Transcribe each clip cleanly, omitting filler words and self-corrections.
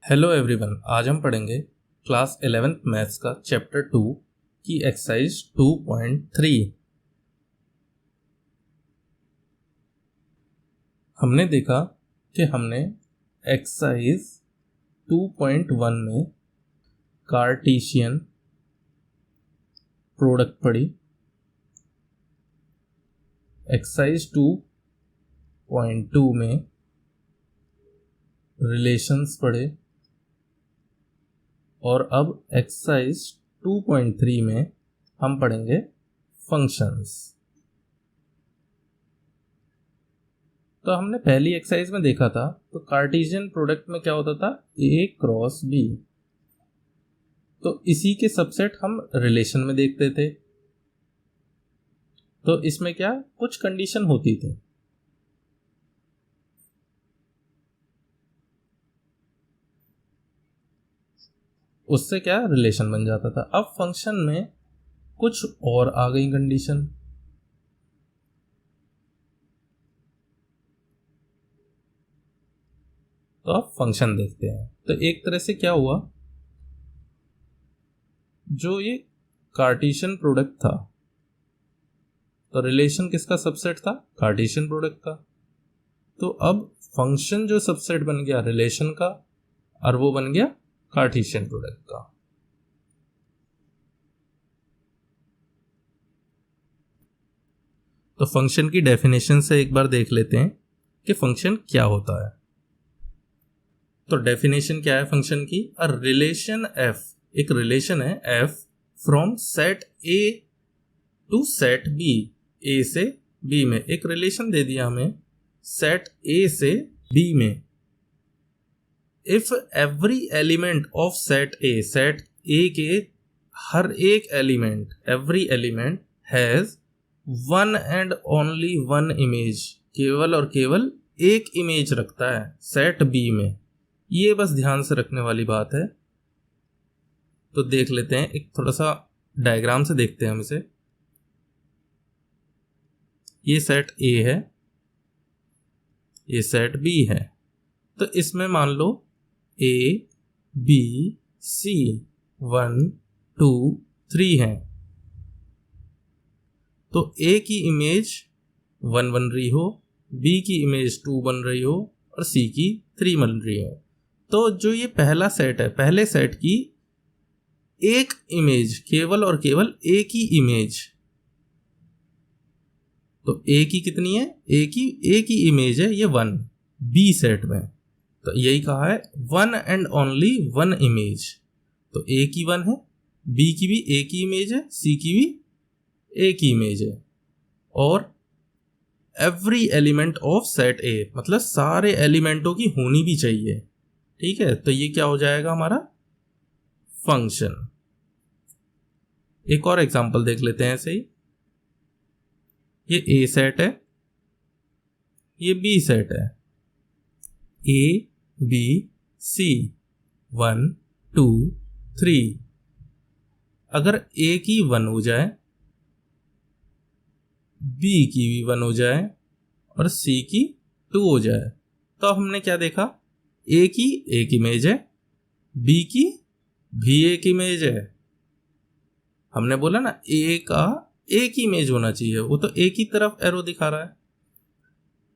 Hello everyone, आज हम पढ़ेंगे क्लास 11th मैथ्स का चैप्टर 2 की एक्सरसाइज 2.3। हमने देखा कि हमने एक्सरसाइज 2.1 में कार्टेशियन प्रोडक्ट पढ़ी, एक्सरसाइज 2.2 में रिलेशंस पढ़े और अब एक्सरसाइज 2.3 में हम पढ़ेंगे फंक्शंस। तो हमने पहली एक्सरसाइज में देखा था तो कार्टेशियन प्रोडक्ट में क्या होता था, A क्रॉस B। तो इसी के सबसेट हम रिलेशन में देखते थे। तो इसमें क्या कुछ कंडीशन होती थी। उससे क्या रिलेशन बन जाता था। अब फंक्शन में कुछ और आ गई कंडीशन। तो अब फंक्शन देखते हैं। तो एक तरह से क्या हुआ, जो ये कार्टेशियन प्रोडक्ट था तो रिलेशन किसका सबसेट था, कार्टेशियन प्रोडक्ट का। तो अब फंक्शन जो सबसेट बन गया रिलेशन का और वो बन गया कार्टेशियन प्रोडक्ट का। तो फंक्शन की डेफिनेशन से एक बार देख लेते हैं कि फंक्शन क्या होता है। तो डेफिनेशन क्या है फंक्शन की, अ रिलेशन एफ, एक रिलेशन है F from set A to set B, A से बी में एक रिलेशन दे दिया हमें सेट ए से बी में। If every element of set A, set ए के हर एक element, every element has one and only one image, केवल और केवल एक इमेज रखता है सेट बी में। ये बस ध्यान से रखने वाली बात है। तो देख लेते हैं, एक थोड़ा सा डायग्राम से देखते हैं हम इसे। ये सेट ए है, ये सेट बी है। तो इसमें मान लो ए बी सी 1 2 3 है। तो ए की इमेज 1 बन रही हो, बी की इमेज 2 बन रही हो और सी की 3 बन रही हो। तो जो ये पहला सेट है, पहले सेट की एक इमेज, केवल और केवल एक ही इमेज। तो ए की कितनी है, ए की इमेज है ये 1 बी सेट में। तो यही कहा है one and only one image. तो ए की 1 है, बी की भी ए की इमेज है, सी की भी ए की इमेज है। और एवरी एलिमेंट ऑफ सेट ए, मतलब सारे एलिमेंटों की होनी भी चाहिए। ठीक है, तो ये क्या हो जाएगा हमारा फंक्शन। एक और एग्जांपल देख लेते हैं ऐसे ही। ये ए सेट है, ये बी सेट है, ए बी सी 1 2 3। अगर ए की 1 हो जाए, बी की भी 1 हो जाए और सी की 2 हो जाए, तो हमने क्या देखा, ए की एक इमेज है, बी की भी एक इमेज है। हमने बोला ना ए का एक ही इमेज होना चाहिए, वो तो एक ही तरफ एरो दिखा रहा है।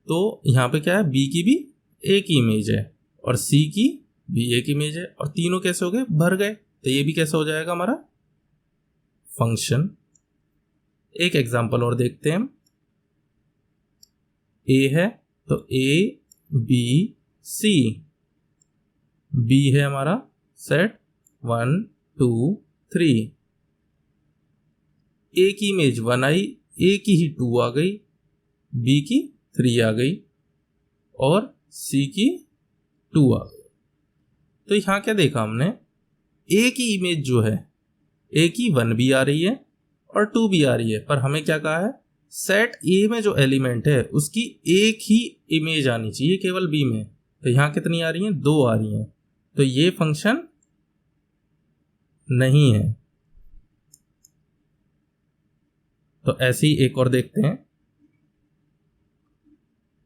तो यहां पे क्या है, बी की भी एक ही इमेज है और सी की भी एक इमेज है, और तीनों कैसे हो गए, भर गए। तो ये भी कैसे हो जाएगा हमारा फंक्शन। एक एग्जांपल और देखते हैं हम। ए है तो ए बी सी, बी है हमारा सेट 1 2 3। ए की इमेज 1 आई, ए की ही 2 आ गई, बी की 3 आ गई और सी की 2 आ गई। तो यहां क्या देखा हमने, ए की इमेज जो है, ए की 1 भी आ रही है और 2 भी आ रही है, पर हमें क्या कहा है, सेट ए में जो एलिमेंट है उसकी एक ही इमेज आनी चाहिए केवल बी में। तो यहां कितनी आ रही है, 2 आ रही हैं। तो ये फंक्शन नहीं है। तो ऐसे ही एक और देखते हैं।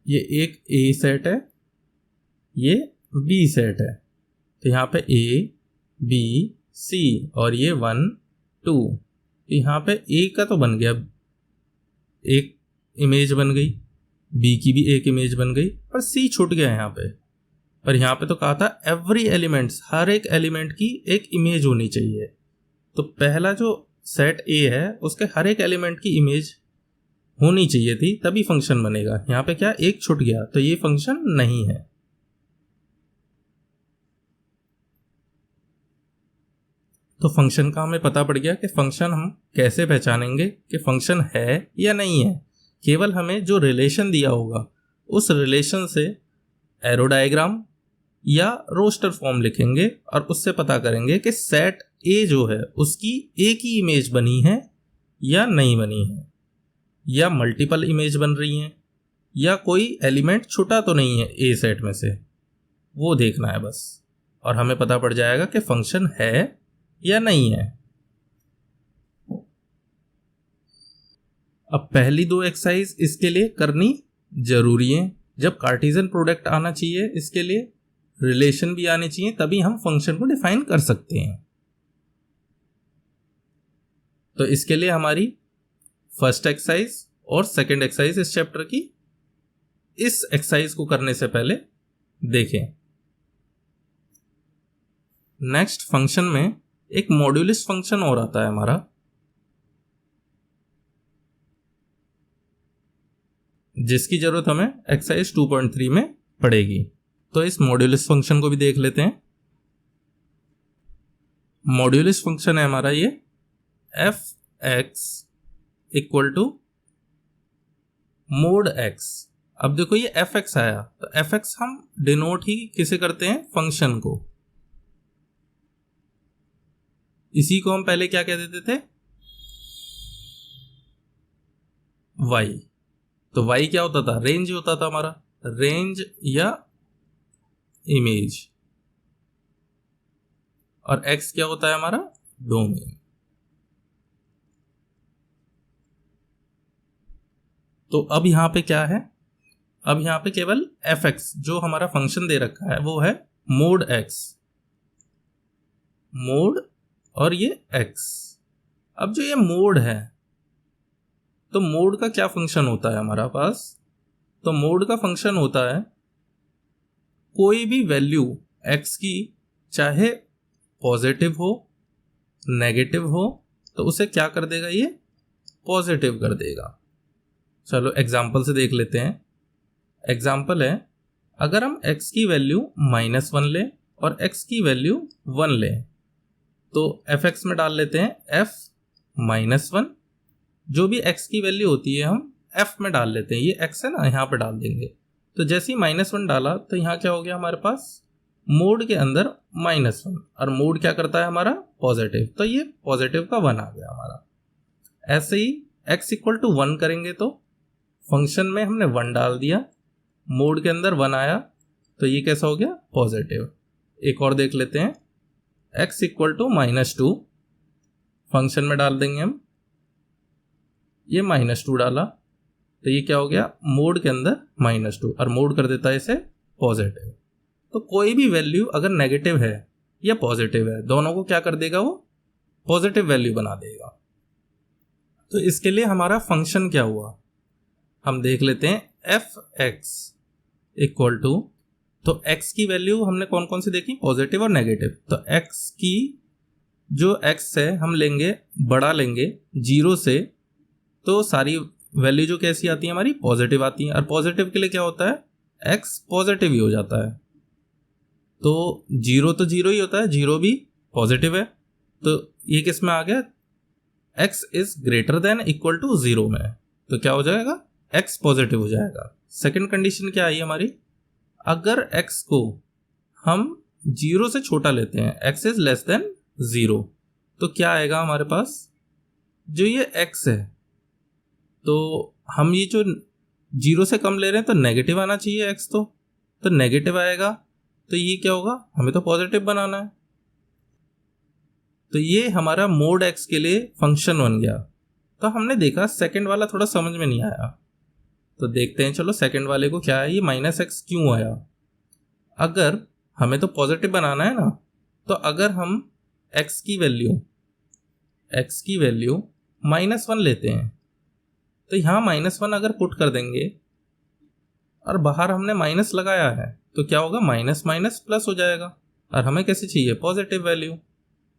ये एक ए सेट है, ये बी सेट है। तो यहाँ पे A B C और ये 1 2, तो यहाँ पे A का तो बन गया, एक इमेज बन गई, B की भी एक इमेज बन गई, पर C छूट गया यहाँ पे। पर यहाँ पे तो कहा था एवरी एलिमेंट्स, हर एक एलिमेंट की एक इमेज होनी चाहिए। तो पहला जो सेट A है उसके हर एक एलिमेंट की इमेज होनी चाहिए थी, तभी फंक्शन बनेगा। यहाँ पे क्या एक छूट गया, तो ये फंक्शन नहीं है। तो फंक्शन का हमें पता पड़ गया कि फंक्शन हम कैसे पहचानेंगे कि फंक्शन है या नहीं है। केवल हमें जो रिलेशन दिया होगा उस रिलेशन से एरो डायग्राम या रोस्टर फॉर्म लिखेंगे और उससे पता करेंगे कि सेट ए जो है उसकी एक ही इमेज बनी है या नहीं बनी है, या मल्टीपल इमेज बन रही हैं, या कोई एलिमेंट छूटा तो नहीं है ए सेट में से, वो देखना है बस। और हमें पता पड़ जाएगा कि फंक्शन है या नहीं है। अब पहली दो एक्सरसाइज इसके लिए करनी जरूरी है। जब कार्टेशियन प्रोडक्ट आना चाहिए, इसके लिए रिलेशन भी आने चाहिए, तभी हम फंक्शन को डिफाइन कर सकते हैं। तो इसके लिए हमारी फर्स्ट एक्सरसाइज और सेकंड एक्सरसाइज इस चैप्टर की, इस एक्सरसाइज को करने से पहले देखें। नेक्स्ट फंक्शन में एक मॉड्यूलस फंक्शन और आता है हमारा, जिसकी जरूरत हमें एक्सरसाइज 2.3 में पड़ेगी। तो इस मॉड्यूलस फंक्शन को भी देख लेते हैं। मॉड्यूलस फंक्शन है हमारा ये F X equal to mod X. अब देखो ये एफ एक्स आया, तो एफ एक्स हम डिनोट ही किसे करते हैं, फंक्शन को। इसी को हम पहले क्या कह देते थे, वाई। तो वाई क्या होता था, रेंज होता था हमारा, रेंज या इमेज। और एक्स क्या होता है हमारा, डोमेन। तो अब यहां पे क्या है, अब यहां पे केवल एफ एक्स जो हमारा फंक्शन दे रखा है वो है मोड एक्स, मोड और ये एक्स। अब जो ये मोड है, तो मोड का क्या फंक्शन होता है हमारा पास, तो मोड का फंक्शन होता है कोई भी वैल्यू एक्स की, चाहे पॉजिटिव हो नेगेटिव हो, तो उसे क्या कर देगा, ये पॉजिटिव कर देगा। चलो एग्जाम्पल से देख लेते हैं। एग्जाम्पल है, अगर हम x की वैल्यू -1 लें और x की वैल्यू 1 लें, तो एफ एक्स में डाल लेते हैं f -1, जो भी x की वैल्यू होती है हम f में डाल लेते हैं। ये x है ना, यहाँ पे डाल देंगे। तो जैसे ही -1 डाला तो यहाँ क्या हो गया हमारे पास, मोड के अंदर -1, और मोड क्या करता है हमारा, पॉजिटिव, तो ये पॉजिटिव का 1 आ गया हमारा। ऐसे ही x इक्वल टू 1 करेंगे तो फंक्शन में हमने 1 डाल दिया, मोड के अंदर 1 आया, तो ये कैसा हो गया, पॉजिटिव। एक और देख लेते हैं, x इक्वल टू -2 फंक्शन में डाल देंगे हम, ये -2 डाला, तो ये क्या हो गया, मोड के अंदर -2, और मोड कर देता है इसे पॉजिटिव। तो कोई भी वैल्यू अगर नेगेटिव है या पॉजिटिव है, दोनों को क्या कर देगा, वो पॉजिटिव वैल्यू बना देगा। तो इसके लिए हमारा फंक्शन क्या हुआ, हम देख लेते हैं। एफ एक्स इक्वल टू, तो x की वैल्यू हमने कौन कौन सी देखी, पॉजिटिव और नेगेटिव। तो x की जो x है हम लेंगे, बड़ा लेंगे 0 से, तो सारी वैल्यू जो कैसी आती है हमारी, पॉजिटिव आती है। और पॉजिटिव के लिए क्या होता है, x पॉजिटिव ही हो जाता है। तो 0 तो 0 ही होता है, 0 भी पॉजिटिव है, तो ये किस में आ गया, x is greater than equal to 0 में, तो क्या हो जाएगा, x पॉजिटिव हो जाएगा। सेकंड कंडीशन क्या आई हमारी, अगर x को हम 0 से छोटा लेते हैं, x इज लेस देन 0, तो क्या आएगा हमारे पास, जो ये x है, तो हम ये जो 0 से कम ले रहे हैं तो नेगेटिव आना चाहिए x, तो नेगेटिव आएगा, तो ये क्या होगा, हमें तो पॉजिटिव बनाना है। तो ये हमारा मोड x के लिए फंक्शन बन गया। तो हमने देखा सेकंड वाला थोड़ा समझ में नहीं आया, तो देखते हैं चलो सेकंड वाले को क्या है, ये -x क्यों आया। अगर हमें तो पॉजिटिव बनाना है ना। तो अगर हम x की वैल्यू -1 लेते हैं तो यहाँ -1 अगर पुट कर देंगे और बाहर हमने माइनस लगाया है तो क्या होगा, माइनस माइनस प्लस हो जाएगा। और हमें कैसे चाहिए, पॉजिटिव वैल्यू।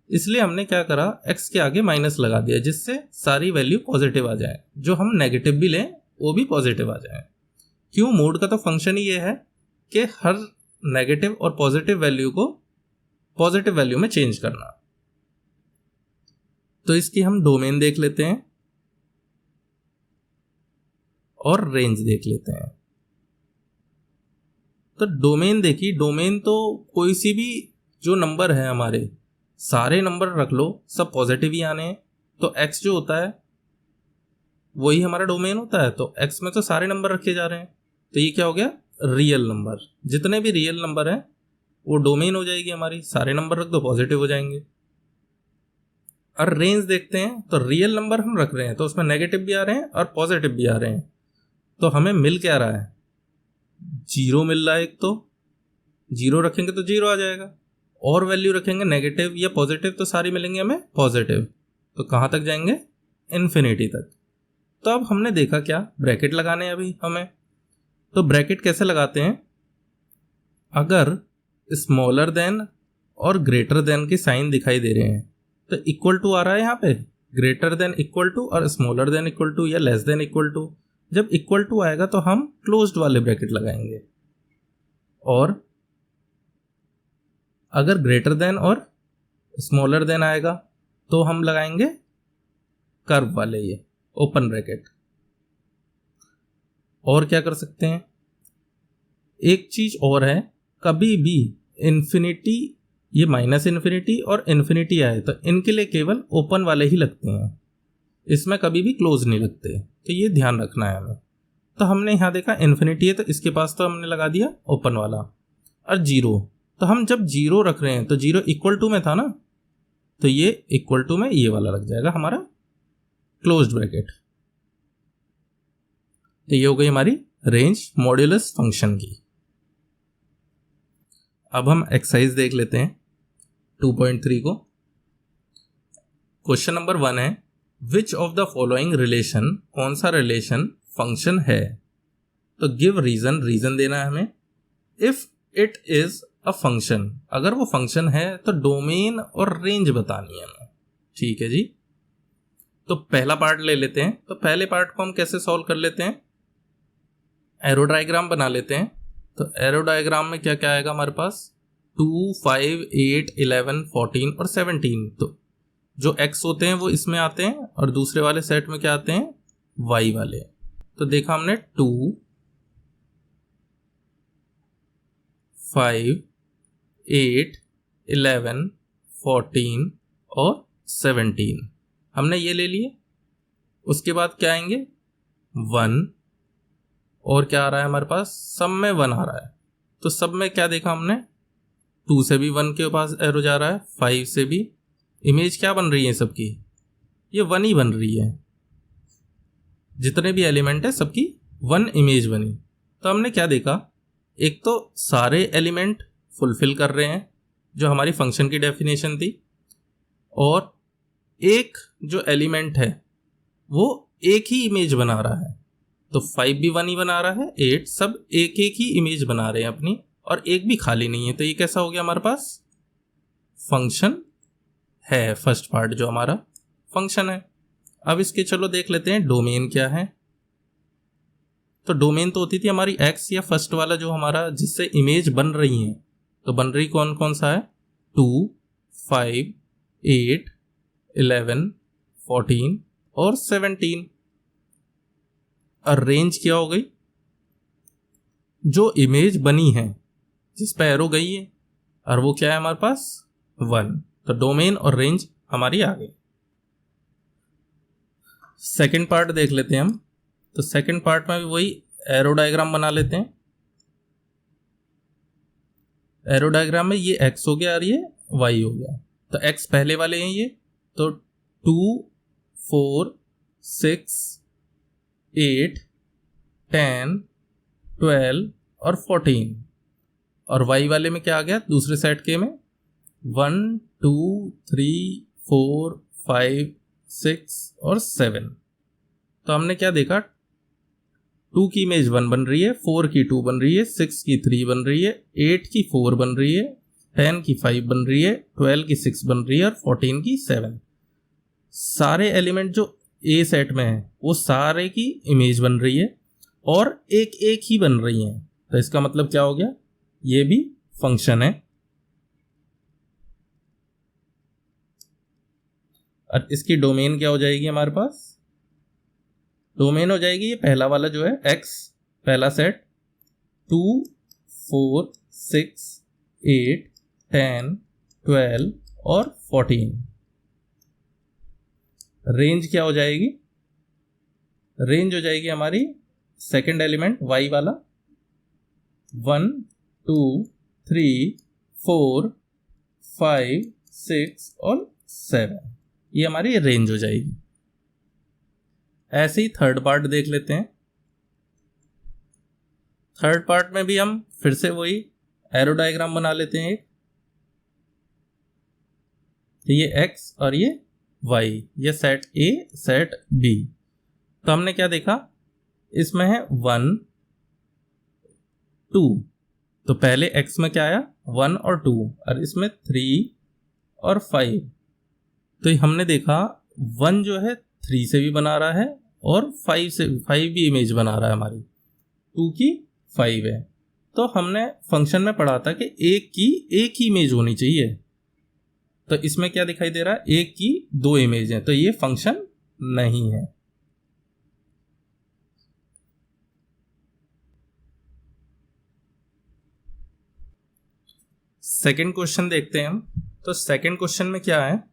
इसलिए हमने क्या करा, x के आगे माइनस लगा दिया जिससे सारी वैल्यू पॉजिटिव आ जाए, जो हम नेगेटिव भी लें वो भी पॉजिटिव आ जाए। क्यों, मोड का तो फंक्शन ही ये है कि हर नेगेटिव और पॉजिटिव वैल्यू को पॉजिटिव वैल्यू में चेंज करना। तो इसकी हम डोमेन देख लेते हैं और रेंज देख लेते हैं। तो डोमेन देखिए, डोमेन तो कोई सी भी जो नंबर है, हमारे सारे नंबर रख लो, सब पॉजिटिव ही आने हैं। तो x जो होता है वही हमारा डोमेन होता है। तो x में तो सारे नंबर रखे जा रहे हैं, तो ये क्या हो गया, रियल नंबर। जितने भी रियल नंबर हैं वो डोमेन हो जाएगी हमारी, सारे नंबर रख दो पॉजिटिव हो जाएंगे। और रेंज देखते हैं, तो रियल नंबर हम रख रहे हैं तो उसमें नेगेटिव भी आ रहे हैं और पॉजिटिव भी आ रहे हैं। तो हमें मिल क्या रहा है, 0 मिल रहा है। एक तो 0 रखेंगे तो 0 आ जाएगा, और वैल्यू रखेंगे नेगेटिव या पॉजिटिव तो सारी मिलेंगे हमें पॉजिटिव। तो कहाँ तक जाएंगे, इन्फिनिटी तक। तो अब हमने देखा क्या, ब्रैकेट लगाने हैं अभी हमें। तो ब्रैकेट कैसे लगाते हैं, अगर स्मॉलर देन और ग्रेटर देन के साइन दिखाई दे रहे हैं तो इक्वल टू आ रहा है यहाँ पे, ग्रेटर देन इक्वल टू और स्मॉलर देन इक्वल टू या लेस देन इक्वल टू। जब इक्वल टू आएगा तो हम क्लोज्ड वाले ब्रैकेट लगाएंगे, और अगर ग्रेटर देन और स्मॉलर देन आएगा तो हम लगाएंगे कर्व वाले, ये ओपन ब्रैकेट। और क्या कर सकते हैं, एक चीज और है, कभी भी इन्फिनिटी, ये माइनस इन्फिनिटी और इन्फिनिटी आए तो इनके लिए केवल ओपन वाले ही लगते हैं, इसमें कभी भी क्लोज नहीं लगते। तो ये ध्यान रखना है हमें। तो हमने यहाँ देखा इन्फिनिटी है तो इसके पास तो हमने लगा दिया ओपन वाला। और 0, तो हम जब 0 रख रहे हैं तो 0 इक्वल टू में था ना, तो ये इक्वल टू में ये वाला लग जाएगा हमारा क्लोज्ड ब्रैकेट। तो ये हो गई हमारी रेंज मॉड्यूलस फंक्शन की। अब हम एक्सरसाइज देख लेते हैं 2.3 को। क्वेश्चन नंबर 1 है, which of the following relation, कौन सा रिलेशन फंक्शन है। तो गिव रीजन, रीजन देना है हमें। If it is a function, अगर वो फंक्शन है तो डोमेन और रेंज बतानी है हमें। ठीक है जी। तो पहला पार्ट ले लेते हैं। तो पहले पार्ट को हम कैसे सॉल्व कर लेते हैं, एरो डायग्राम बना लेते हैं। तो एरो डायग्राम में क्या क्या आएगा हमारे पास, 2, 5, 8, 11, 14 और 17। तो जो x होते हैं वो इसमें आते हैं और दूसरे वाले सेट में क्या आते हैं, y वाले। तो देखा हमने 2, 5, 8, 11, 14 और 17 हमने ये ले लिए। उसके बाद क्या आएंगे, 1, और क्या आ रहा है हमारे पास, सब में 1 आ रहा है। तो सब में क्या देखा हमने, 2 से भी 1 के पास एरो जा रहा है, 5 से भी। इमेज क्या बन रही है सबकी, ये 1 ही बन रही है। जितने भी एलिमेंट है सबकी 1 इमेज बनी। तो हमने क्या देखा, एक तो सारे एलिमेंट फुलफिल कर रहे हैं जो हमारी फंक्शन की डेफिनेशन थी, और एक जो एलिमेंट है वो एक ही इमेज बना रहा है। तो 5 भी 1 ही बना रहा है, 8 सब एक एक ही इमेज बना रहे हैं अपनी, और एक भी खाली नहीं है। तो ये कैसा हो गया हमारे पास, फंक्शन है। फर्स्ट पार्ट जो हमारा फंक्शन है। अब इसके चलो देख लेते हैं डोमेन क्या है। तो डोमेन तो होती थी हमारी x, या फर्स्ट वाला जो हमारा जिससे इमेज बन रही है। तो बन रही कौन कौन सा है, 2, 5, 8, 11, 14 और 17। और रेंज क्या हो गई, जो इमेज बनी है जिस पे एरो गई है, और वो क्या है हमारे पास 1। तो डोमेन और रेंज हमारी आ गई। सेकंड पार्ट देख लेते हैं हम। तो सेकंड पार्ट में भी वही एरो डायग्राम बना लेते हैं। एरो डायग्राम में ये x हो गया और ये y हो गया। तो x पहले वाले हैं ये, तो 2, 4, 6, 8, 10, 12 और 14। और y वाले में क्या आ गया दूसरे सेट के में 1 2 3 4 5 6 और 7। तो हमने क्या देखा 2 की इमेज 1 बन रही है, 4 की 2 बन रही है, 6 की 3 बन रही है, 8 की 4 बन रही है, 10 की 5 बन रही है, 12 की 6 बन रही है और 14 की 7। सारे एलिमेंट जो ए सेट में है वो सारे की इमेज बन रही है और एक एक ही बन रही हैं। तो इसका मतलब क्या हो गया, ये भी फंक्शन है। और इसकी डोमेन क्या हो जाएगी हमारे पास, डोमेन हो जाएगी ये पहला वाला जो है x, पहला सेट 2 4 6 8 10 12 और 14। रेंज क्या हो जाएगी, रेंज हो जाएगी हमारी सेकंड एलिमेंट y वाला 1 2 3 4 5 6 और 7, ये हमारी रेंज हो जाएगी। ऐसे ही थर्ड पार्ट देख लेते हैं। थर्ड पार्ट में भी हम फिर से वही एरो डायग्राम बना लेते हैं। तो ये x और ये y, ये सेट A सेट B। तो हमने क्या देखा, इसमें है 1 2, तो पहले x में क्या आया 1 और 2 और इसमें 3 और 5। तो हमने देखा 1 जो है 3 से भी बना रहा है और 5 से 5 भी इमेज बना रहा है हमारी, 2 की 5 है। तो हमने फंक्शन में पढ़ा था कि एक की एक ही इमेज होनी चाहिए। तो इसमें क्या दिखाई दे रहा है, एक की 2 इमेज है, तो ये फंक्शन नहीं है। सेकंड क्वेश्चन देखते हैं हम। तो सेकंड क्वेश्चन में क्या है,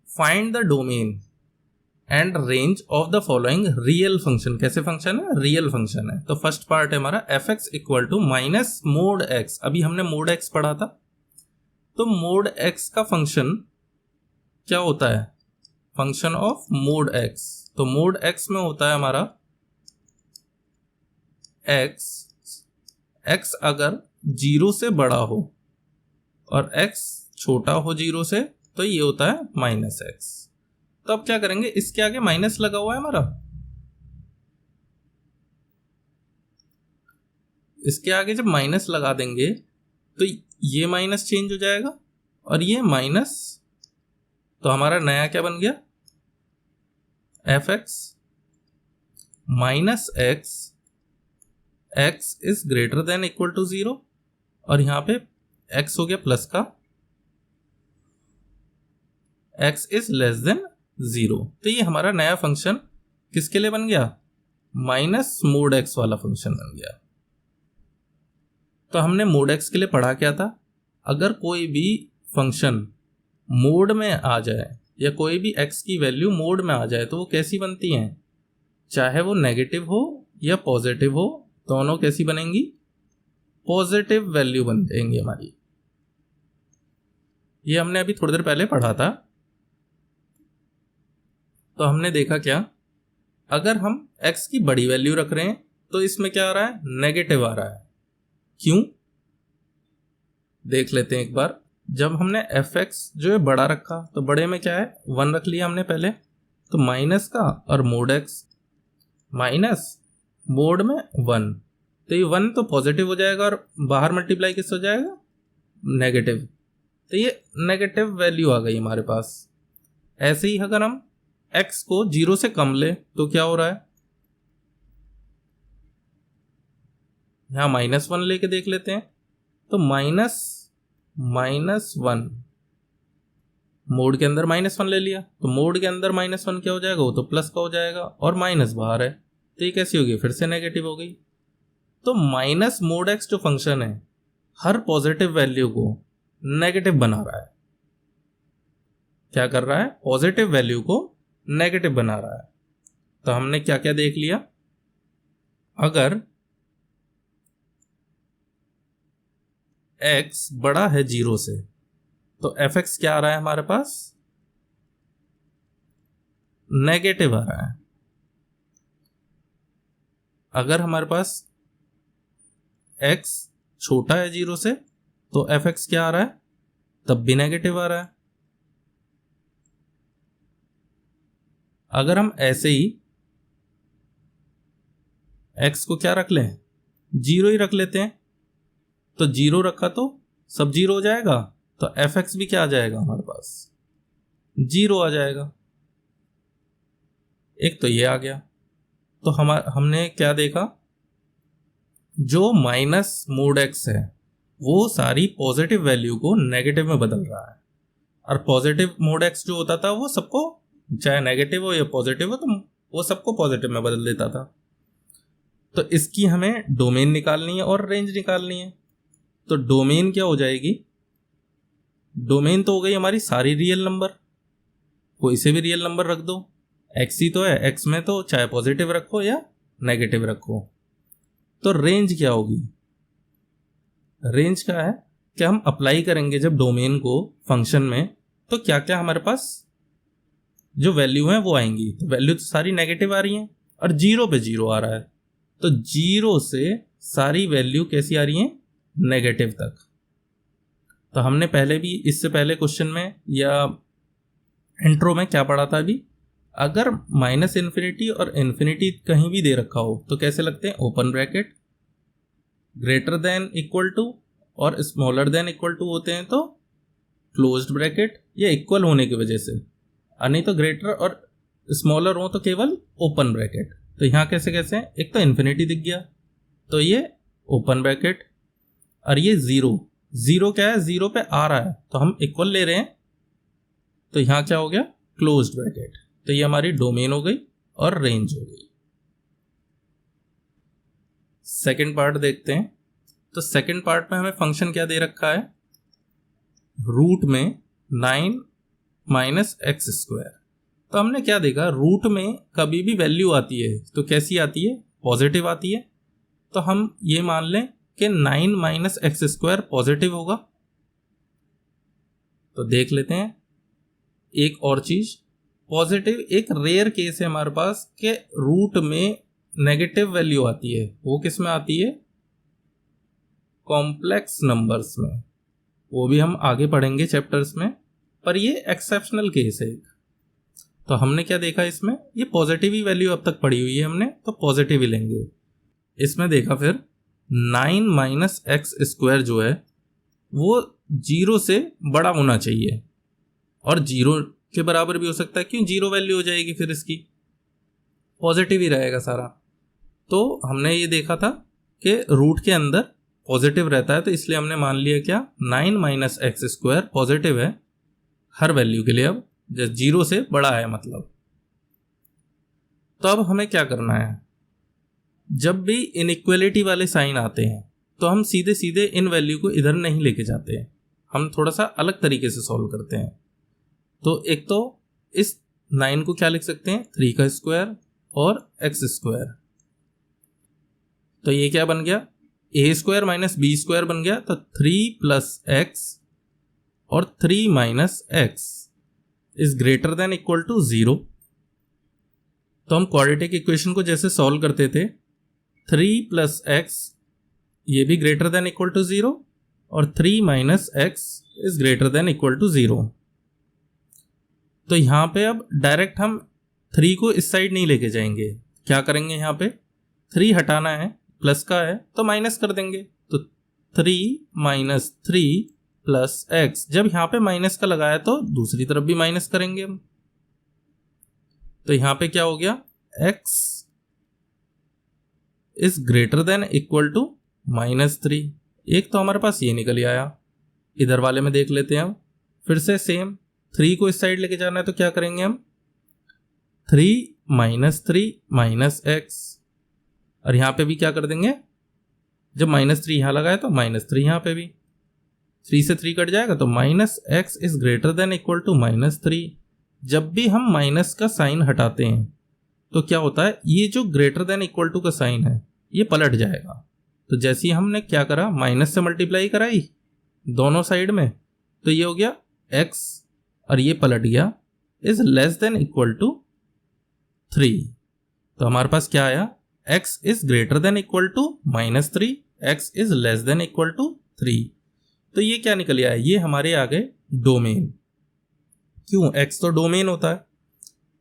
find the domain and range of the following real function. कैसे फंक्शन है, रियल फंक्शन है। तो फर्स्ट पार्ट है हमारा F X equal to minus mod X. अभी हमने मोड एक्स पढ़ा था। तो मोड एक्स का फंक्शन क्या होता है, फंक्शन ऑफ मोड एक्स। तो मोड एक्स में होता है हमारा एक्स, एक्स अगर 0 से बड़ा हो और एक्स छोटा हो 0 से, तो ये होता है माइनस एक्स। तो अब क्या करेंगे, इसके आगे माइनस लगा हुआ है हमारा, इसके आगे जब माइनस लगा देंगे तो ये माइनस चेंज हो जाएगा और ये माइनस। तो हमारा नया क्या बन गया, F X minus X, X is greater than equal to 0 और यहां पे एक्स हो गया प्लस का, एक्स इज लेस देन 0। तो ये हमारा नया फंक्शन किसके लिए बन गया, माइनस मोड एक्स वाला फंक्शन बन गया। तो हमने मोड एक्स के लिए पढ़ा क्या था, अगर कोई भी फंक्शन मोड में आ जाए या कोई भी एक्स की वैल्यू मोड में आ जाए तो वो कैसी बनती हैं, चाहे वो नेगेटिव हो या पॉजिटिव हो, दोनों कैसी बनेंगी, पॉजिटिव वैल्यू बन जाएंगी हमारी। ये हमने अभी थोड़ी देर पहले पढ़ा था। तो हमने देखा क्या, अगर हम x की बड़ी वैल्यू रख रहे हैं तो इसमें क्या आ रहा है, नेगेटिव आ रहा है। क्यों, देख लेते हैं एक बार। जब हमने एफ एक्स जो है बड़ा रखा तो बड़े में क्या है 1 रख लिया हमने पहले, तो माइनस का और मोड एक्स, माइनस मोड में 1, तो ये 1 तो पॉजिटिव हो जाएगा और बाहर मल्टीप्लाई किससे हो जाएगा, नेगेटिव। तो ये नेगेटिव वैल्यू आ गई हमारे पास। ऐसे ही अगर हम x को 0 से कम ले तो क्या हो रहा है, यहां -1 लेके देख लेते हैं। तो -1 मोड के अंदर -1 ले लिया, तो मोड के अंदर -1 क्या हो जाएगा, वो तो प्लस का हो जाएगा और माइनस बाहर है, तो ये कैसी होगी, फिर से नेगेटिव हो गई। तो माइनस मोड एक्स जो फंक्शन है हर पॉजिटिव वैल्यू को नेगेटिव बना रहा है। क्या कर रहा है, पॉजिटिव वैल्यू को नेगेटिव बना रहा है। तो हमने क्या क्या देख लिया, अगर x बड़ा है 0 से तो एफ एक्स क्या आ रहा है हमारे पास, नेगेटिव आ रहा है। अगर हमारे पास x छोटा है 0 से तो fx क्या आ रहा है, तब भी नेगेटिव आ रहा है। अगर हम ऐसे ही x को क्या रख लें, 0 ही रख लेते हैं, तो 0 रखा तो सब 0 हो जाएगा, तो fx भी क्या आ जाएगा हमारे पास, 0 आ जाएगा। एक तो ये आ गया। तो हमने क्या देखा, जो माइनस मोड x है वो सारी पॉजिटिव वैल्यू को नेगेटिव में बदल रहा है, और पॉजिटिव मोड x जो होता था वो सबको, चाहे नेगेटिव हो या पॉजिटिव हो, तो वो सबको पॉजिटिव में बदल देता था। तो इसकी हमें डोमेन निकालनी है और रेंज निकालनी है। तो डोमेन क्या हो जाएगी, डोमेन तो हो गई हमारी सारी रियल नंबर, कोई से भी रियल नंबर रख दो, x ही तो है, x में तो चाहे पॉजिटिव रखो या नेगेटिव रखो। तो रेंज क्या होगी, रेंज क्या है, क्या हम अप्लाई करेंगे जब डोमेन को फंक्शन में, तो क्या क्या हमारे पास जो वैल्यू है वो आएंगी। तो वैल्यू तो सारी नेगेटिव आ रही हैं और 0 पे 0 आ रहा है, तो 0 से सारी वैल्यू कैसी आ रही हैं, नेगेटिव तक। तो हमने पहले भी, इससे पहले क्वेश्चन में या इंट्रो में क्या पढ़ा था अभी, अगर माइनस इन्फिनिटी और इन्फिनिटी कहीं भी दे रखा हो तो कैसे लगते हैं, open bracket, greater than equal to और स्मॉलर देन इक्वल टू होते हैं तो क्लोज्ड ब्रैकेट, या इक्वल होने की वजह से, और नहीं तो ग्रेटर और स्मॉलर हो तो केवल ओपन ब्रैकेट। तो यहाँ कैसे कैसे, एक तो इन्फिनिटी दिख गया तो ये ओपन ब्रैकेट, और ये 0 क्या है, 0 पे आ रहा है तो हम इक्वल ले रहे हैं, तो यहाँ क्या हो गया, क्लोज्ड ब्रैकेट। तो ये हमारी डोमेन हो गई और रेंज हो गई। सेकंड पार्ट देखते हैं। तो सेकंड पार्ट में हमें फंक्शन क्या दे रखा है, रूट में 9 माइनस एक्स स्क्वायर। तो हमने क्या देखा, रूट में कभी भी वैल्यू आती है तो कैसी आती है, पॉजिटिव आती है। तो हम ये मान लें कि 9 माइनस एक्स स्क्वायर पॉजिटिव होगा। तो देख लेते हैं एक और चीज, पॉजिटिव एक रेयर केस है हमारे पास कि रूट में नेगेटिव वैल्यू आती है, वो किस में आती है, कॉम्प्लेक्स नंबर्स में, वो भी हम आगे पढ़ेंगे चैप्टर्स में, पर ये एक्सेप्शनल केस है एक। तो हमने क्या देखा इसमें, ये पॉजिटिव ही वैल्यू अब तक पढ़ी हुई है हमने, तो पॉजिटिव ही लेंगे। इसमें देखा फिर 9 माइनस एक्स स्क्वायर जो है वो 0 से बड़ा होना चाहिए, और 0 के बराबर भी हो सकता है, क्यों, 0 वैल्यू हो जाएगी फिर इसकी, पॉजिटिव ही रहेगा सारा। तो हमने ये देखा था कि रूट के अंदर पॉजिटिव रहता है, तो इसलिए हमने मान लिया क्या, 9 माइनस एक्स स्क्वायर पॉजिटिव है हर वैल्यू के लिए, अब जब 0 से बड़ा है मतलब। तो अब हमें क्या करना है, जब भी इनइक्वालिटी वाले साइन आते हैं तो हम सीधे सीधे इन वैल्यू को इधर नहीं लेके जाते हैं, हम थोड़ा सा अलग तरीके से सॉल्व करते हैं। तो एक तो इस 9 को क्या लिख सकते हैं, 3 का स्क्वायर और एक्स स्क्वायर। तो ये क्या बन गया, A square minus B square बन गया, तो 3 प्लस एक्स और 3 minus X is greater than equal to 0। तो हम क्वाड्रेटिक इक्वेशन को जैसे सॉल्व करते थे, 3 प्लस एक्स ये भी ग्रेटर देन इक्वल टू 0 और 3 minus X is greater than equal to 0। तो यहाँ पे अब डायरेक्ट हम 3 को इस साइड नहीं लेके जाएंगे, क्या करेंगे, यहाँ पे 3 हटाना है, प्लस का है तो माइनस कर देंगे, तो 3 माइनस 3 प्लस एक्स, जब यहाँ पे माइनस का लगाया तो दूसरी तरफ भी माइनस करेंगे हम। तो यहाँ पे क्या हो गया, x is greater than equal to -3। एक तो हमारे पास ये निकल आया, इधर वाले में देख लेते हैं हम, फिर से सेम 3 को इस साइड लेके जाना है तो क्या करेंगे हम, 3 माइनस 3 माइनस एक्स, और यहाँ पे भी क्या कर देंगे, जब -3 यहाँ लगाए तो -3 यहाँ पे भी, 3 से 3 कट जाएगा तो minus X is greater than equal to -3। जब भी हम माइनस का साइन हटाते हैं तो क्या होता है, ये जो ग्रेटर देन इक्वल टू का साइन है ये पलट जाएगा। तो जैसे ही हमने क्या करा, माइनस से मल्टीप्लाई कराई दोनों साइड में, तो ये हो गया x और ये पलट गया is less than equal to 3। तो हमारे पास क्या आया, x is greater than equal to -3, x is less than equal to 3। तो ये क्या निकल आया, ये हमारे आ गए डोमेन। क्यों, x तो डोमेन होता है,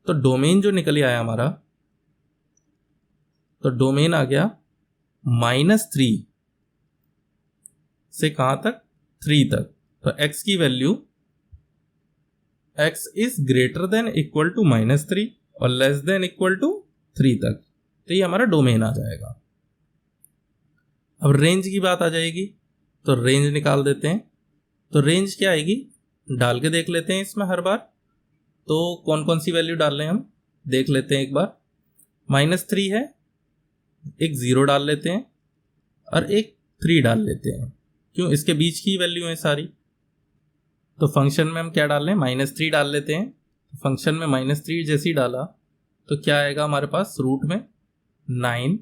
तो डोमेन जो निकल आया हमारा, तो डोमेन आ गया -3 से कहां तक, 3 तक। तो x की value, x is greater than equal to -3 और लेस देन इक्वल टू 3 तक। तो ये हमारा डोमेन आ जाएगा। अब रेंज की बात आ जाएगी, तो रेंज निकाल देते हैं। तो रेंज क्या आएगी, डाल के देख लेते हैं इसमें हर बार। तो कौन कौन सी वैल्यू डाल रहे हैं हम, देख लेते हैं एक बार। -3 है, एक 0 डाल लेते हैं और एक 3 डाल लेते हैं। क्यों, इसके बीच की वैल्यू है सारी। तो फंक्शन में हम क्या डाल रहे हैं, -3 डाल लेते हैं। फंक्शन में -3 जैसे ही डाला तो क्या आएगा हमारे पास, रूट में 9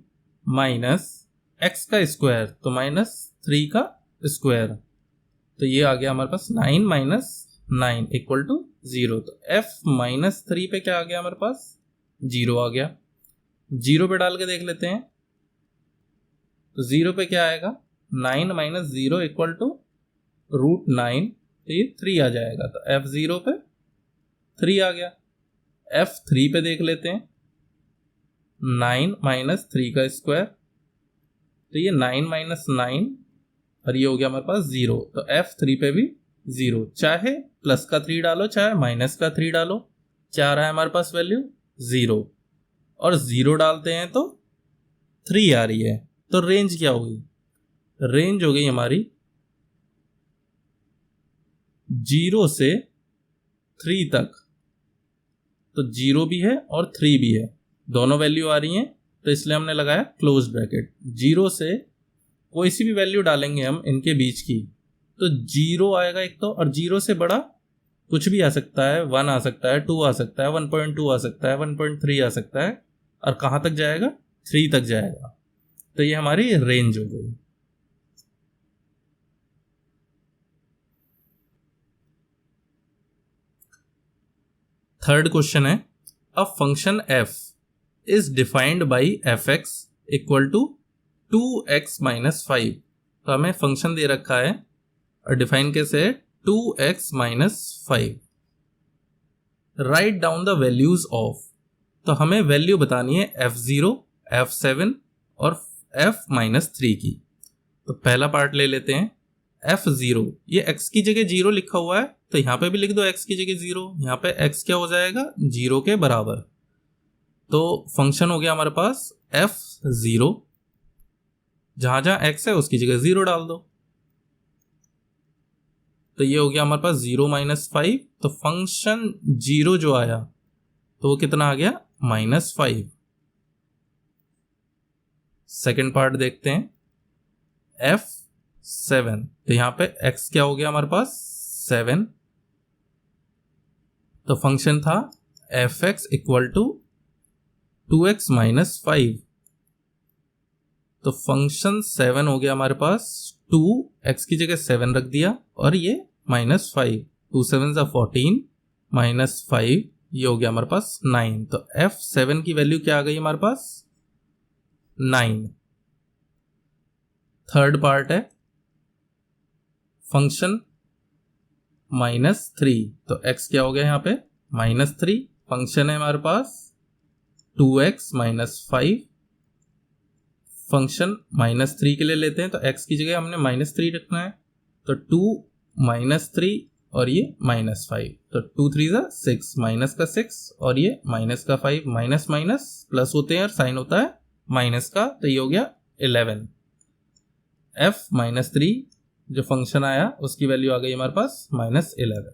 माइनस x का स्क्वायर, तो -3 का स्क्वायर। तो ये आ गया हमारे पास 9 माइनस 9 इक्वल टू 0। तो f -3 पे क्या आ गया हमारे पास, 0 आ गया। 0 पे डाल के देख लेते हैं, तो 0 पे क्या आएगा, 9 माइनस 0 इक्वल टू √9, तो ये 3 आ जाएगा। तो f0 पे 3 आ गया। f3 पे देख लेते हैं, 9 माइनस 3 का स्क्वायर, तो ये 9 माइनस 9 और ये हो गया हमारे पास 0। तो f3 पे भी 0, चाहे प्लस का 3 डालो चाहे माइनस का 3 डालो, क्या आ रहा है हमारे पास वैल्यू, 0। और 0 डालते हैं तो 3 आ रही है। तो रेंज क्या होगी, रेंज हो गई हमारी 0 से 3 तक। तो 0 भी है और 3 भी है, दोनों वैल्यू आ रही हैं, तो इसलिए हमने लगाया क्लोज ब्रैकेट। 0 से कोई सी भी वैल्यू डालेंगे हम इनके बीच की, तो 0 आएगा एक तो, और 0 से बड़ा कुछ भी आ सकता है, 1 आ सकता है, 2 आ सकता है, 1.2 आ सकता है, 1.3 आ सकता है, और कहाँ तक जाएगा, 3 तक जाएगा। तो ये हमारी रेंज हो गई। थर्ड क्वेश्चन है, a function f is defined by f(x) equal to 2x minus 5। तो हमें फंक्शन दे रखा है और डिफाइन कैसे है, 2x minus 5। Write down the values of, तो हमें वैल्यू बतानी है f0, f7 और f-3 की। तो पहला पार्ट ले लेते हैं, f0, ये x की जगह 0 लिखा हुआ है, तो यहां पे भी लिख दो x की जगह 0। यहां पे x क्या हो जाएगा, 0 के बराबर। तो फंक्शन हो गया हमारे पास f0, जहां जहां x है उसकी जगह 0 डाल दो। तो ये हो गया हमारे पास 0 माइनस 5। तो फंक्शन 0 जो आया तो वो कितना आ गया, -5। सेकेंड पार्ट देखते हैं, f7, तो यहां पे x क्या हो गया हमारे पास, 7। तो फंक्शन था f(x) equal to 2x minus 5। तो फंक्शन 7 हो गया हमारे पास, 2x की जगह 7 रख दिया और ये -5, 2 7 14 -5, ये हो गया हमारे पास 9। तो f7 की वैल्यू क्या आ गई हमारे पास, 9। थर्ड पार्ट है फंक्शन -3, तो x क्या हो गया यहाँ पे, -3। फंक्शन है हमारे पास 2x माइनस 5। फंक्शन -3 के लिए लेते हैं, तो x की जगह हमने -3 रखना है, तो 2 -3 और ये -5, तो 2 3 6, माइनस का 6 और ये माइनस का 5, माइनस माइनस प्लस होते हैं और साइन होता है माइनस का, तो ये हो गया 11। f-3 जो फंक्शन आया उसकी वैल्यू आ गई हमारे पास -11।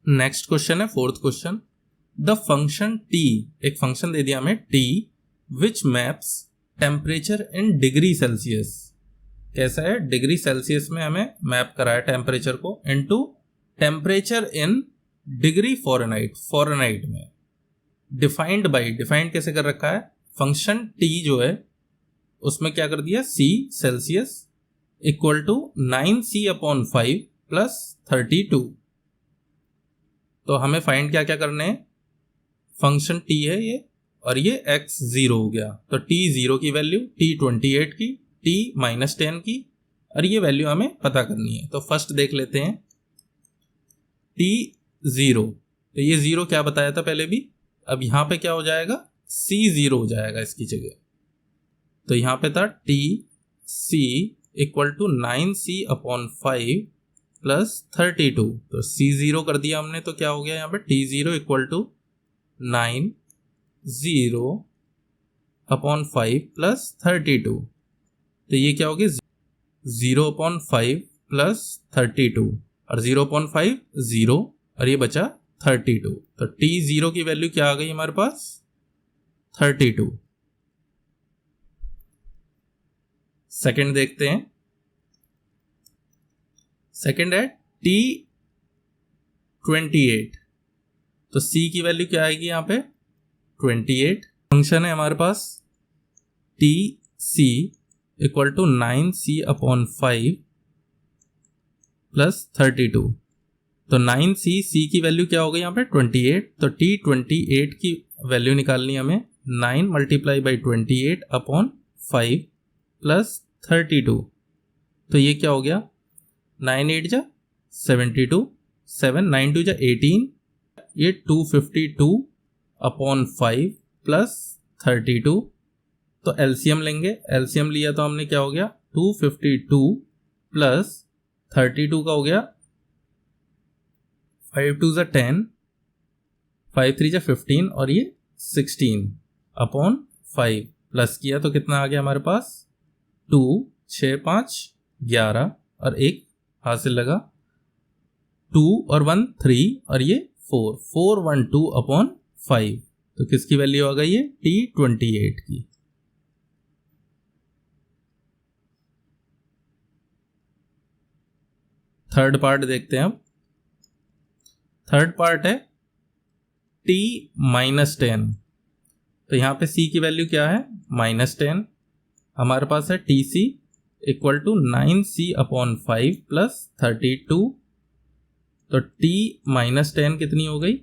नेक्स्ट क्वेश्चन है fourth question, the function t, एक फंक्शन दे दिया हमें t which maps temperature in degree Celsius. कैसा है, डिग्री सेल्सियस में हमें मैप कराया टेम्परेचर को into temperature in degree Fahrenheit, Fahrenheit में। डिफाइंड बाई, डिफाइंड कैसे कर रखा है, फंक्शन t जो है उसमें क्या कर दिया, c Celsius equal to 9c/5 plus 32। तो हमें फाइंड क्या क्या करने हैं, फंक्शन t है ये और ये x 0 हो गया। तो t 0 की वैल्यू, t 28 की, t -10 की, और ये वैल्यू हमें पता करनी है। तो फर्स्ट देख लेते हैं t 0। तो ये 0 क्या बताया था पहले भी, अब यहाँ पे क्या हो जाएगा, c 0 हो जाएगा इसकी जगह। तो यहाँ पे था t c equal to 9c/5 plus 32। तो c 0 कर दिया हमने, तो क्या हो गया यहाँ पे t 0 इक्वल टू 9/0 प्लस 32। तो ये क्या हो गया, 0/5 प्लस 32, और 0/5 0, और ये बचा 32। तो t 0 की वैल्यू क्या आ गई हमारे पास, 32। सेकंड देखते हैं। सेकंड है t 28। तो c की वैल्यू क्या आएगी यहाँ पे, 28। फंक्शन है हमारे पास t c equal to 9c/5 plus 32। तो 9c, c की वैल्यू क्या हो गई यहाँ पे 28। तो t 28 की वैल्यू निकालनी हमें, 9 मल्टीप्लाई बाई 28/5 प्लस 32। तो ये क्या हो गया, 9 8 जा 72, 7 9 2 जा 18, ये 252/5 प्लस 32। तो एलसीएम लेंगे, एलसीएम लिया तो हमने क्या हो गया, 252 प्लस 32 का हो गया 5 2 जा 10, 5 3 जा 15, और ये 16/5 प्लस किया तो कितना आ गया हमारे पास, 2 6 5 11, और एक हासिल लगा, 2 और 1 3, और ये 412/5। तो किसकी वैल्यू आ गई है, t 28 की। थर्ड पार्ट देखते हैं अब। थर्ड पार्ट है t -10। तो यहाँ पे c की वैल्यू क्या है, -10। हमारे पास है tc equal to 9c/5 plus 32। तो t -10 कितनी हो गई,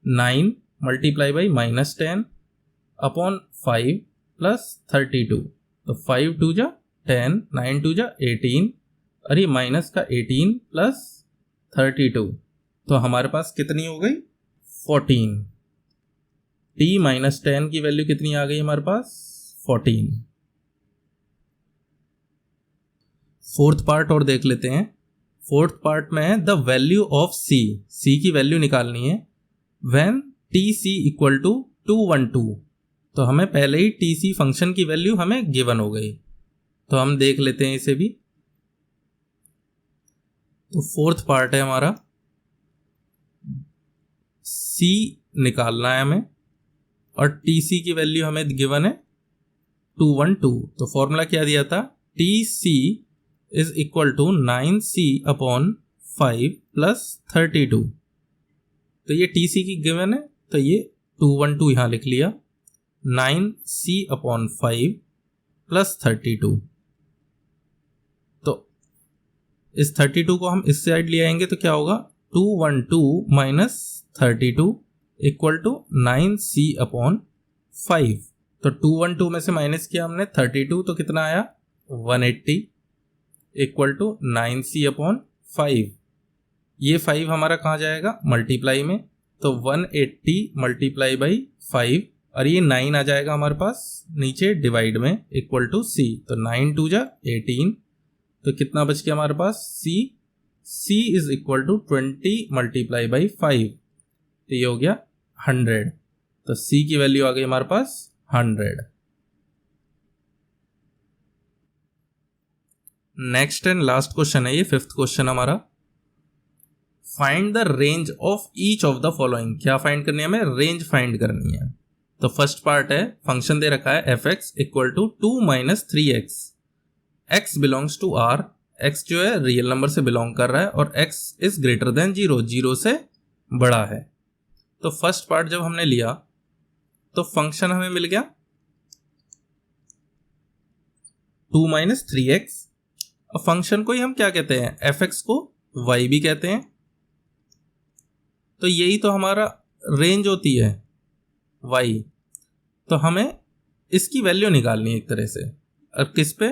9 मल्टीप्लाई बाई -10/5 प्लस 32। तो 5 2 जा 10, 9 2 जा 18, और ये माइनस का 18 प्लस 32। तो हमारे पास कितनी हो गई, 14। t -10 की वैल्यू कितनी आ गई हमारे पास, 14। फोर्थ पार्ट और देख लेते हैं। फोर्थ पार्ट में है the value of c। c की वैल्यू निकालनी है व्हेन tc इक्वल टू 212। तो हमें पहले ही tc फंक्शन की वैल्यू हमें गिवन हो गई, तो हम देख लेते हैं इसे भी। तो फोर्थ पार्ट है हमारा, c निकालना है हमें, और tc की वैल्यू हमें गिवन है 212। तो फॉर्मूला क्या दिया था, tc is equal to 9c/5 plus 32। तो ये tc की गिवन है, तो ये 212 यहां लिख लिया, 9c/5 प्लस 32। तो इस 32 को हम इस साइड ले आएंगे तो क्या होगा, 212 माइनस 32 इक्वल टू 9c/5। तो 212 में से माइनस किया हमने 32, तो कितना आया 180 इक्वल टू 9c/5। ये 5 हमारा कहाँ जाएगा, मल्टीप्लाई में, तो 180 मल्टीप्लाई बाई 5, और ये 9 आ जाएगा हमारे पास नीचे डिवाइड में, इक्वल टू c। तो 9 2 जा 18, तो कितना बच गया हमारे पास c। c is equal to 20 multiply by 5, तो ये हो गया 100। तो c की वैल्यू आ गई हमारे पास 100। नेक्स्ट एंड लास्ट क्वेश्चन है ये, फिफ्थ क्वेश्चन हमारा। Find the range of each of the following. क्या फाइंड करनी है हमें, रेंज फाइंड करनी है। तो फर्स्ट पार्ट है, फंक्शन दे रखा है fx equal to 2 - 3x, x belongs to r, x जो है रियल नंबर से बिलोंग कर रहा है, और x इज ग्रेटर देन 0, 0 से बड़ा है। तो फर्स्ट पार्ट जब हमने लिया तो फंक्शन हमें मिल गया 2 - 3x, और फंक्शन को ही हम क्या कहते हैं, fx को y भी कहते हैं। तो यही तो हमारा रेंज होती है, y, तो हमें इसकी वैल्यू निकालनी है एक तरह से। अब किस पे?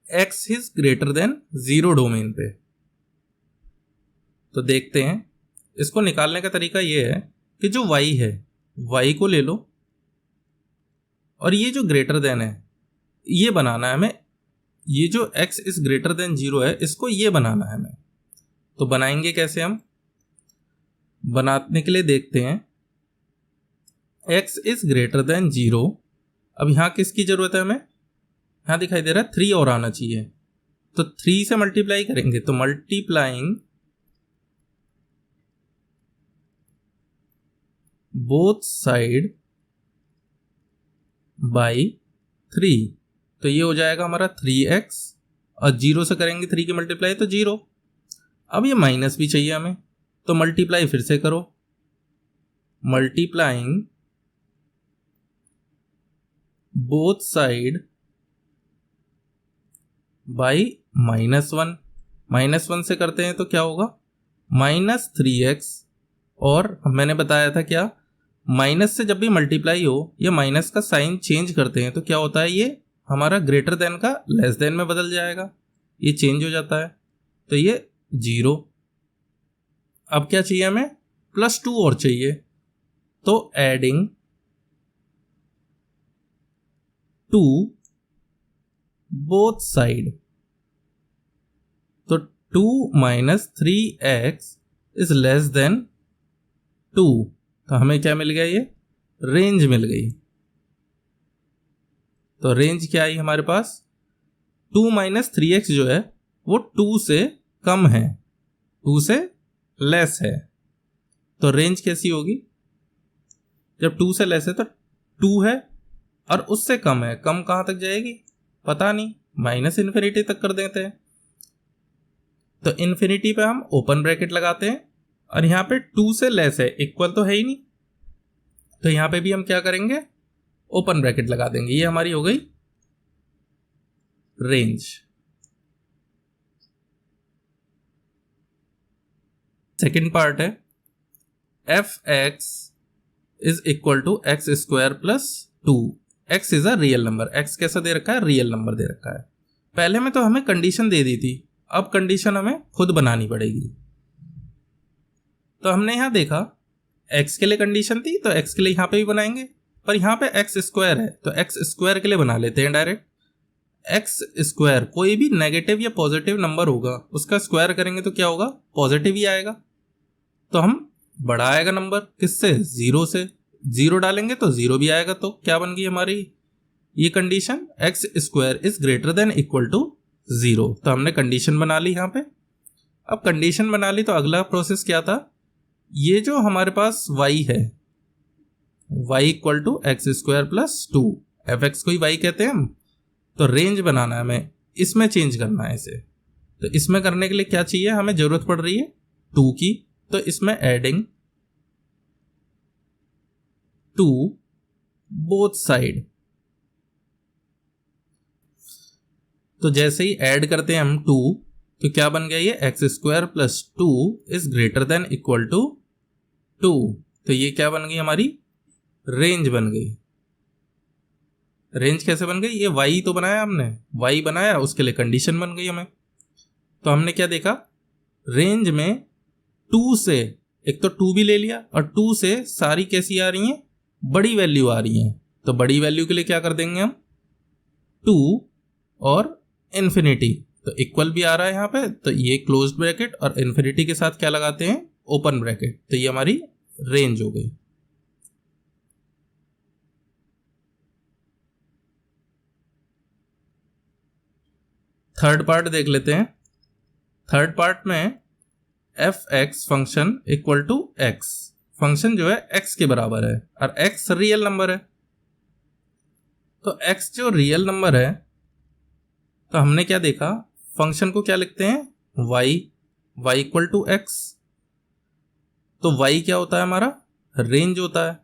x is greater then 0 domain पे। तो देखते हैं, इसको निकालने का तरीका ये है कि जो y है, y को ले लो और ये जो ग्रेटर देन है ये बनाना है हमें। ये जो x इज ग्रेटर देन 0 है इसको ये बनाना है हमें। तो बनाएंगे कैसे हम? बनाने के लिए देखते हैं, x इज ग्रेटर देन 0। अब यहां किसकी जरूरत है हमें? यहां दिखाई दे रहा है 3 और आना चाहिए, तो 3 से मल्टीप्लाई करेंगे, तो मल्टीप्लाइंग बोथ साइड बाई 3, तो ये हो जाएगा हमारा 3x, और 0 से करेंगे 3 की मल्टीप्लाई तो 0। अब ये माइनस भी चाहिए हमें, तो मल्टीप्लाई फिर से करो, मल्टीप्लाइंग बोथ साइड बाई -1। -1 से करते हैं तो क्या होगा? -3x, और मैंने बताया था क्या, माइनस से जब भी मल्टीप्लाई हो या माइनस का साइन चेंज करते हैं तो क्या होता है, ये हमारा ग्रेटर देन का लेस देन में बदल जाएगा, ये चेंज हो जाता है, तो ये 0। अब क्या चाहिए हमें? +2 और चाहिए, तो एडिंग 2 बोथ साइड, तो 2 - 3x इज लेस देन 2, तो हमें क्या मिल गया? ये रेंज मिल गई। तो रेंज क्या आई हमारे पास? 2 - 3x जो है वो 2 से कम है, 2 से लेस है, तो रेंज कैसी होगी? जब 2 से लेस है तो 2 है और उससे कम है, कम कहां तक जाएगी पता नहीं, -∞ तक कर देते हैं। तो इन्फिनिटी पे हम ओपन ब्रैकेट लगाते हैं, और यहां पे 2 से लेस है, इक्वल तो है ही नहीं, तो यहां पे भी हम क्या करेंगे? ओपन ब्रैकेट लगा देंगे। ये हमारी हो गई रेंज। सेकंड पार्ट है f(x) is equal to x² + 2। x is a real number. x कैसा दे रखा है? रियल नंबर दे रखा है। पहले में तो हमें कंडीशन दे दी थी, अब कंडीशन हमें खुद बनानी पड़ेगी। तो हमने यहां देखा x के लिए कंडीशन थी, तो x के लिए यहां पे भी बनाएंगे, पर यहां पे x² है तो x² के लिए बना लेते हैं डायरेक्ट। x², कोई भी नेगेटिव या पॉजिटिव नंबर होगा उसका स्क्वायर करेंगे तो क्या होगा? पॉजिटिव ही आएगा। तो हम बड़ा आएगा नंबर, किससे? 0 से। 0 डालेंगे तो 0 भी आएगा, तो क्या बन गई हमारी ये condition? x² is greater than equal to 0। तो हमने कंडीशन बना ली यहाँ पे। अब कंडीशन बना ली तो अगला प्रोसेस क्या था? ये जो हमारे पास y है, y equal to x² + 2, fx को ही y कहते हैं हम, तो रेंज बनाना है हमें, इसमें चेंज करना है इसे। तो इसमें करने के लिए क्या चाहिए? हमें जरूरत पड़ रही है 2 की, तो इसमें एडिंग 2 बोथ साइड। तो जैसे ही ऐड करते हैं हम 2, तो क्या बन गया? ये x² + 2 is greater than equal to 2। तो ये क्या बन गई? हमारी रेंज बन गई। रेंज कैसे बन गई? ये y तो बनाया हमने, y बनाया, उसके लिए कंडीशन बन गई हमें। तो हमने क्या देखा? रेंज में 2 से, एक तो 2 भी ले लिया, और 2 से सारी कैसी आ रही हैं? बड़ी वैल्यू आ रही हैं। तो बड़ी वैल्यू के लिए क्या कर देंगे हम? 2 और इन्फिनिटी, तो इक्वल भी आ रहा है यहाँ पे, तो ये क्लोज्ड ब्रैकेट, और इन्फिनिटी के साथ क्या लगाते हैं? Open bracket. तो ये हमारी रेंज हो गई। थर्ड पार्ट देख लेते हैं। थर्ड पार्ट में f(x) function equal to x, function जो है x के बराबर है, और x रियल नंबर है। तो x जो रियल नंबर है, तो हमने क्या देखा? फंक्शन को क्या लिखते हैं? y equal to x। तो y क्या होता है हमारा? रेंज होता है।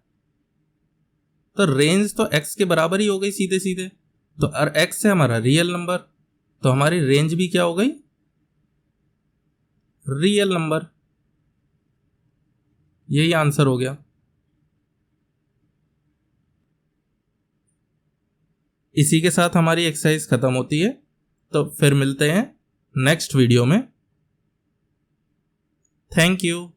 तो रेंज तो x के बराबर ही हो गई सीधे सीधे, तो और x है हमारा रियल नंबर, तो हमारी रेंज भी क्या हो गई? Real number. यही आंसर हो गया। इसी के साथ हमारी एक्सरसाइज खत्म होती है। तो फिर मिलते हैं नेक्स्ट वीडियो में। Thank you.